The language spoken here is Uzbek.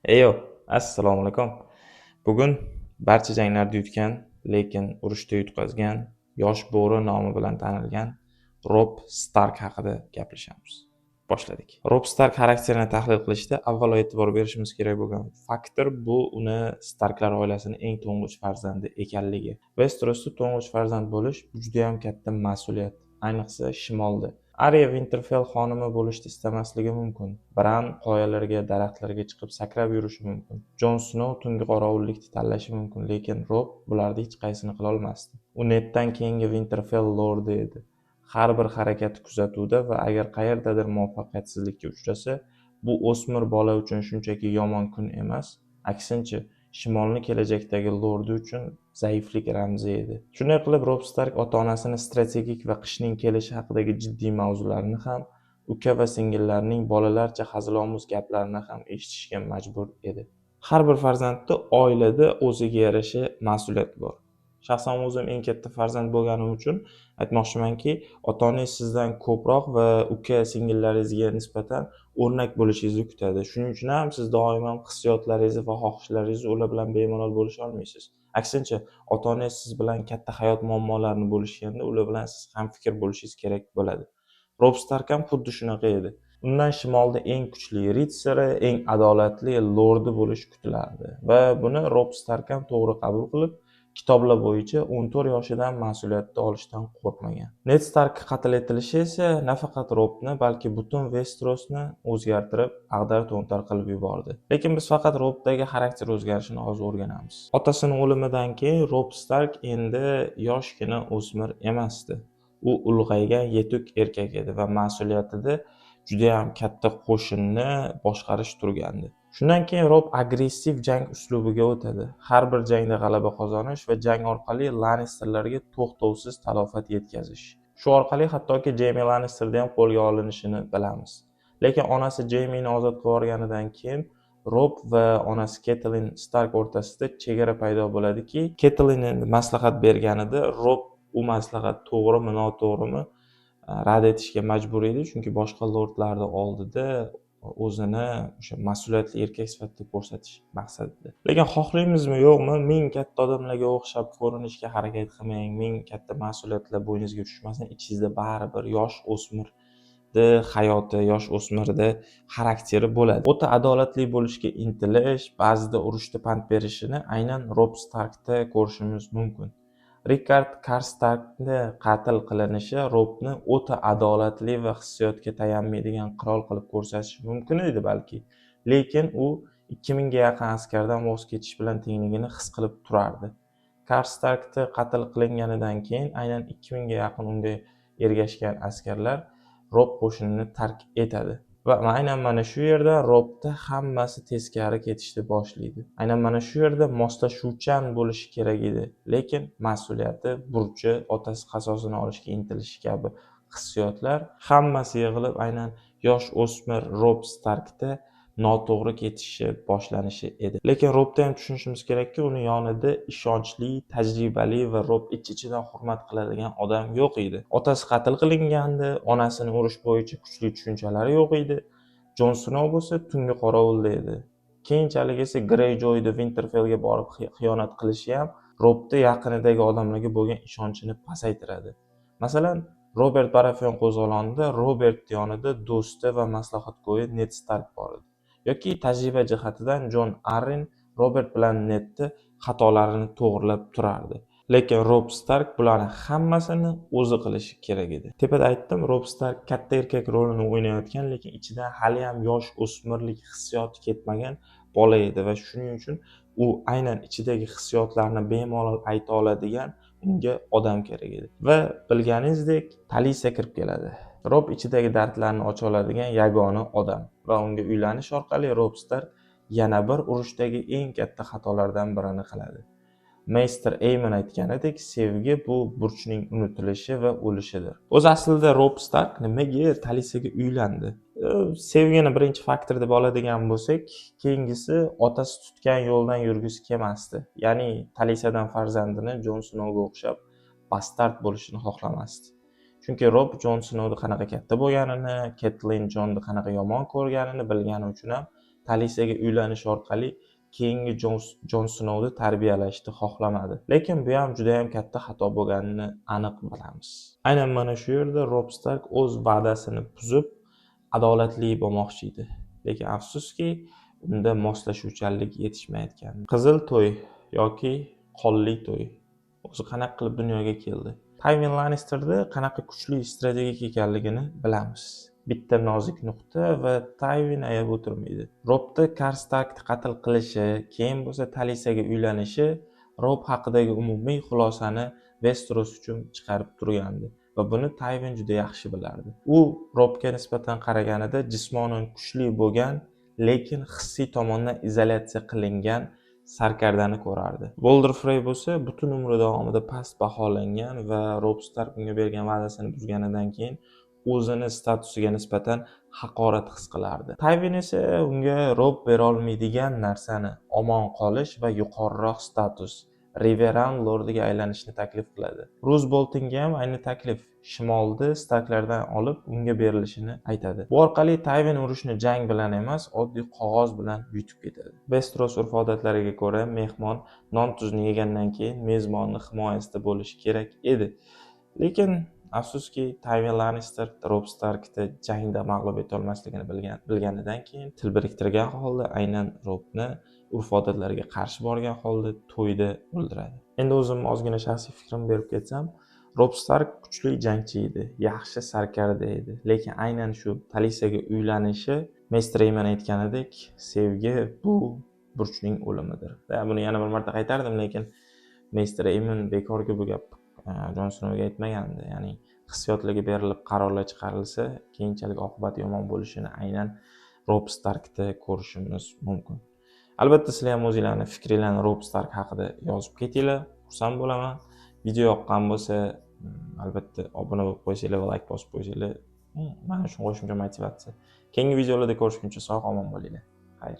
Eyo, assalomu alaykum. Bugun barcha janglarda yutgan, lekin urushda yutqazgan, yosh bo'ri nomi bilan tanilgan Rob Stark haqida gaplashamiz. Boshladik. Rob Stark xarakterini tahlil qilishda avvalo e'tibor berishimiz kerak bo'lgan faktor bu uni Starklar oilasining eng to'ng'ich farzandi ekanligi. Westerosda to'ng'ich farzand bo'lish juda ham katta mas'uliyat, ayniqsa shimolda. Arya Winterfell xonimi bo'lishni istamasligi mumkin. Bran qoyalarga, daraxtlarga chiqib sakrab yurishi mumkin. Jon Snow tungi qorovullikni tanlashi mumkin, lekin Rob bularning hech qaysini qila olmasdi. U Neddan keyingi Winterfell lordi edi. Har bir harakati kuzatuvda va agar qayerdadir muvaffaqiyatsizlikka uchrasa, bu o'smir bola uchun shunchaki yomon kun emas, aksincha shimolni kelajakdagi lordi uchun zaiflik ramzi edi. Shunday qilib Rob Stark ota-onasini strategik va qishning kelishi haqidagi jiddiy mavzularni ham, uka va singillarining bolalarcha hazilomuz gaplarini ham eshitishga majbur edi. Har bir farzandda oilada o'ziga yarasha mas'uliyat bor. Shaxsan o'zim eng katta farzand bo'lganim uchun aytmoqchimanki, ota-onangiz sizdan ko'proq va uka singillaringizga nisbatan o'rnak bo'lishingizni kutadi. Shuning uchun ham siz doimo hissiyotlaringizni va xohishlaringizni ular bilan bemalol bo'lisha olmaysiz. Aksincha, ota-onangiz siz bilan katta hayot muammolarini bo'lishganda ular bilan siz ham fikr bo'lishingiz kerak bo'ladi. Rob Stark ham xuddi shunaqa edi. Undan shimolda eng kuchli ritsari, eng adolatli lordi bo'lish kutilardi va buni Rob Stark ham to'g'ri qabul qilib, kitoblar bo'yicha 14 yoshidan mas'uliyatni olishdan qo'rqmagan. Ned Stark qatl etilishi esa nafaqat Robni, balki butun Westerosni o'zgartirib, ag'dar-to'ntar qilib yubordi. Lekin biz faqat Robdagi xarakter o'zgarishini hozir o'rganamiz. Otasining o'limidan keyin Rob Stark endi yoshgina o'smir emasdi. U ulg'aygan yetuk erkak edi va mas'uliyatida juda ham katta qo'shinni boshqarish turgandi. Shundan keyin Rob agressiv jang uslubiga o'tadi. Har bir jangda g'alaba qozonish va jang orqali Lannisterlarga to'xtovsiz talofat yetkazish. Shu orqali hattoki Jaime Lannisterda ham qo'lga olinishini bilamiz. Lekin onasi Jaimeni ozod qilib yuborganidan keyin Rob va onasi Catelyn Stark o'rtasida chegara paydo bo'ladiki, Catelyn maslahat berganida Rob u maslahat to'g'rimi, noto'g'rimi rad etishga majbur edi, chunki boshqa lordlarning oldida o'zini o'sha mas'uliyatli erkak sifatida ko'rsatish maqsadida. Lekin xohlaymizmi yo'qmi, ming katta odamlarga o'xshab ko'rinishga harakat qilmang, ming katta mas'uliyatlar bo'yningizga tushmasin, ichingizda baribir yosh o'smirda hayoti, yosh o'smirda xarakteri bo'ladi. O'ta adolatli bo'lishga intilish, ba'zida urushda pand berishini aynan Rob Starkda ko'rishimiz mumkin. Rickard Karstarkni qatl qilinishi Robni o'ta adolatli va hissiyotga tayanmaydigan qirol qilib ko'rsatishi mumkin edi balki. Lekin u 2000 ga yaqin askardan voz kechish bilan tengligini his qilib turardi. Karstarkni qatl qilinganidan keyin aynan 2000 ga yaqin unga ergashgan askarlar Rob qo'shinini tark etadi. Va aynan mana shu yerda Robda hammasi teskari ketishni boshlaydi. Aynan mana shu yerda moslashuvchan bo'lishi kerak edi, lekin mas'uliyati, burchi, otasi qasosini olishga intilishi kabi hissiyotlar hammasi yig'ilib aynan yosh o'smir Rob Starkda noto'g'ri ketishi boshlanishi edi. Lekin Robda ham tushunishimiz kerakki, uni yonida ishonchli, tajribali va Rob ich-ichidan hurmat qiladigan odam yo'q edi. Otasi qatl qilingandi, onasining urush bo'yicha kuchli tushunchalari yo'q edi. Jon Snow bo'lsa tungi qorovulda edi. Keyinchalik esa Greyjoyda Winterfellga borib xiyonat qilishi ham Robda yaqinidagi odamlarga bo'lgan ishonchini pasaytiradi. Masalan, Robert Baratheon qo'zg'olonida Robert yonida do'sti va maslahatgo'yi Ned Stark bor edi. Yoki tajriba jihatidan Jon Arryn Robert bilan Nedni xatolarini to'g'rilab turardi. Lekin Rob Stark bularning hammasini o'zi qilishi kerak edi. Tepada aytdim, Rob Stark katta erkak rolini o'ynayotgan, lekin ichidan hali ham yosh o'smirlik hissiyoti ketmagan bola edi va shuning uchun u aynan ichidagi hissiyotlarni bemalol ayta oladigan unga odam kerak edi. Va bilganingizdek, Talisa kirib keladi. Rob ichidagi dardlarni ocha oladigan yagona odam va unga uylanish orqali Rob Stark yana bir urushdagi eng katta xatolardan birini qiladi. Meister Aemon aytganidek, sevgi bu burchning unutilishi va o'lishidir. O'z aslida Rob Stark nimaga Talisaga uylandi? Sevgini birinchi faktor deb oladigan bo'lsak, keyingisi otasi tutgan yo'ldan yurgisi kelmasdi. Ya'ni Talisadan farzandini Jon Snowga o'xshab bastard bo'lishini xohlamasdi. Chunki Rob Jon Snowning qanaqa katta bo'lganini, Catelyn Jonni qanaqa yomon ko'rganini bilgani uchun ham Talisaga uylanish orqali keyingi Jon Snou'ni tarbiyalashni xohlamadi. Lekin bu ham juda ham katta xato bo'lganini aniq bilamiz. Aynan mana shu yerda Robb Stark o'z va'dasini buzib, adolatli bo'lmoqchi edi. Lekin afsuski, unda moslashuvchanlik yetishmayotgan. Qizil to'y yoki qonli to'y o'zi qanaqa qilib dunyoga keldi? Tywin Lannisterda qanaqa kuchli strategik ekanligini bilamiz. Bitta nozik nuqta va Tywin ayab o'tirmaydi. Robbni Karstarkni qatl qilishi, keyin bo'lsa Talisaga uylanishi Robb haqidagi umumiy xulosani Westeros uchun chiqarib turgandi va buni Tywin juda yaxshi bilardi. U Robbga nisbatan qaraganida jismonan kuchli bo'lgan, lekin hissiy tomondan izolyatsiya qilingan sarkardani ko'rardi. Walder Frey bo'lsa butun umri davomida past baholangan va Robb Stark unga bergan va'dasini buzganidan keyin o'zini statusiga nisbatan haqorat his qilardi. Tywin esa unga Robb bera olmaydigan narsani, omon qolish va yuqoriroq status, Riverrun lordiga aylanishni taklif qiladi. Roose Boltonga ham ayni taklif shimolni Starklardan olib unga berilishini aytadi. Bu orqali Tywin urushni jang bilan emas, oddiy qog'oz bilan yutib ketadi. Westeros urf-odatlariga ko'ra, mehmon non-tuzni yegandan keyin mezbonni himoyasida bo'lishi kerak edi. Lekin afsuski, Tywin Lannister Robb Starkni jangda mag'lub eta olmasligini bilganidan keyin til biriktirgan holda aynan Robbni urf-odatlariga qarshi borgan holda to'yda o'ldiradi. Endi o'zim ozgina shaxsiy fikrimni berib ketsam, Robb Stark kuchli jangchi edi, yaxshi sarkarda edi. Lekin aynan shu Talisaga uylanishi, Maester Aemon aytganidek, sevgi bu burchning o'limidir. Buni yana bir marta qaytardim, lekin Maester Aemon bekorga bu gap Jon Snouga aytmagandi. Ya'ni hissiyotlarga berilib qarorlar chiqarilsa, keyinchalik oqibati yomon bo'lishini aynan Robb Starkda ko'rishimiz mumkin. Albatta, sizlar ham o'zingizlarning fikringizni Robb Stark haqida yozib ketinglar. Xursand bo'laman. Video yoqqan bo'lsa, albatta obuna bo'lib qo'ysanglar va like bosib qo'ysanglar, mana shu qo'shimcha motivatsiya. Keyingi videolarda ko'rishguncha sog' omon bo'linglar. Xayr.